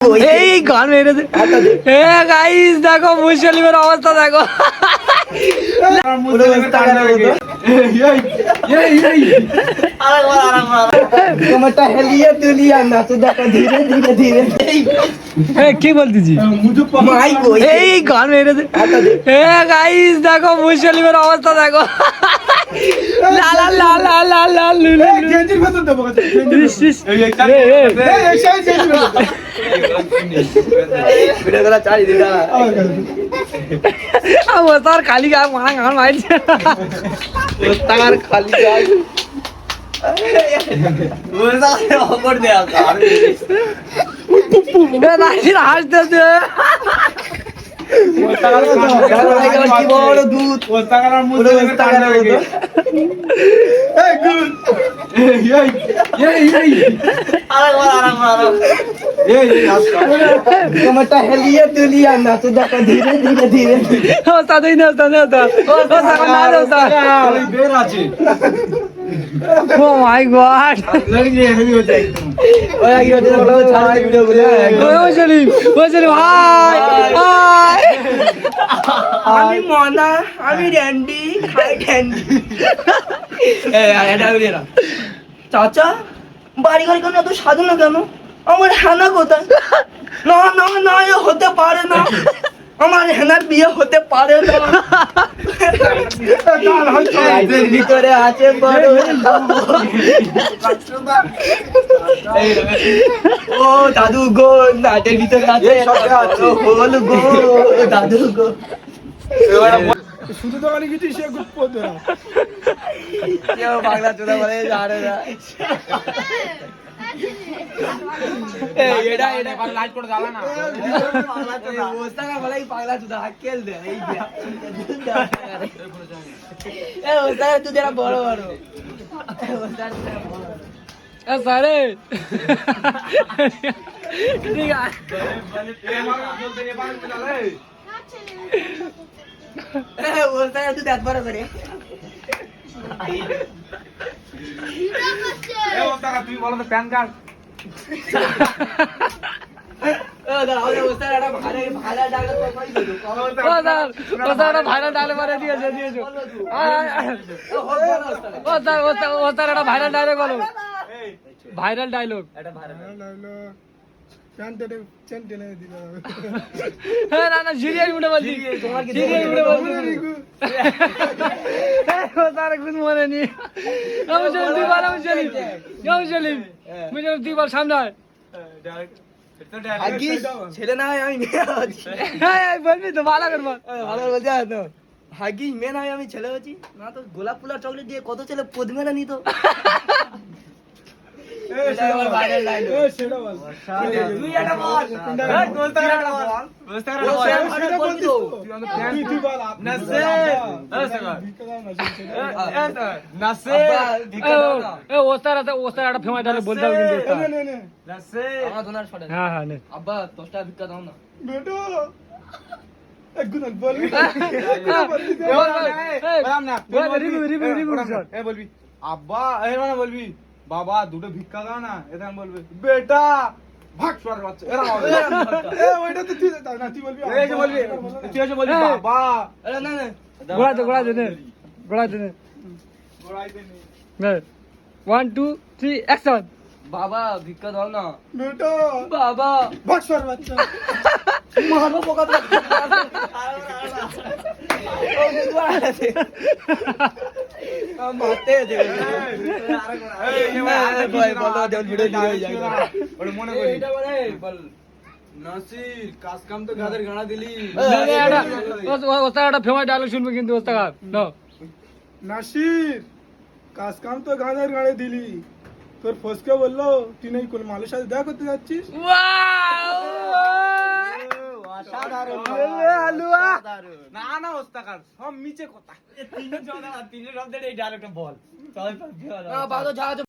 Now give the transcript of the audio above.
এই গান মেরেছে। গাইস দেখো মুসলিমের অবস্থা দেখো। কি বলতেছি এই গান মেরেছে। গাইস দেখো মুসলিমের অবস্থা দেখো। খালি গা মারা গান মারছে খালি হাসতে ধীরে ধীরে ধীরে Oh my God! আমি মনা, আমি ড্যান্ডি, খাই ড্যান্ডি। চাচা বাড়ি ঘর কেন এত সাধু না কেন? আমার হেনা কোথায়? না না না, হতে পারে না, আমার হেনার বিয়ে হতে পারে না। ভিতরে আছে বড় ও দাদু গো, নাটের ভিতরে আছে হল গো দাদু গো। শুধু তো অনেক কিছু সে কেউ বাংলা চোদা বলে জানে না। বড় বড় সারে ঠিক আছে তুই দেখ বড় করে তুই বলো তো প্যান কার্ড ভাইরাল ডালে মারে দিয়েছে ভাইরাল ডায়লগ বলো। ভাইরাল ডায়লগ না সিরিয়াল উঠে বলছি মনে নি তুই বল সামনে ছেলে না হয় আমি বলবি তো ভালো করবো ভালো বলছি তো ভাগি মেয়ে না হয় আমি ছেলে হচ্ছি না তো গোলাপ ফুলার চকলেট দিয়ে কত ছেলে পদ্মেরা নিত। আব্বা 10 টাকা ভিক্ষা দাও না। বলবি আব্বা বলবি বাবা দুটো ভিক্ষা দাও না, এটা বলবে বেটা ভাগ সরার বাচ্চা এরা ওইটা তো তুই না, তুই বলবি এই যে বলবি তুই এসে বলবি বাবা আরে না না গোড়া দে 1 2 3 অ্যাকশন। বাবা ভিক্ষা দাও না বেটা বাবা ভাগ সরার বাচ্চা মারবো পোকা তো মারতে দে মনে করি বল নাসির কাজ কাম তো গাদের গানা দিলি একটা ফেমাস ডায়লগ শুনবো কিন্তু নাসির কাজ কাম তো গাদের গানে দিলি, তোর ফসকে বললো তুই নাকি কোন মালের সাথে দেখা করতে যাচ্ছিস। না না ওস্তাকার সব মিছে কথা। তিনজন এই ডায়লগটা বল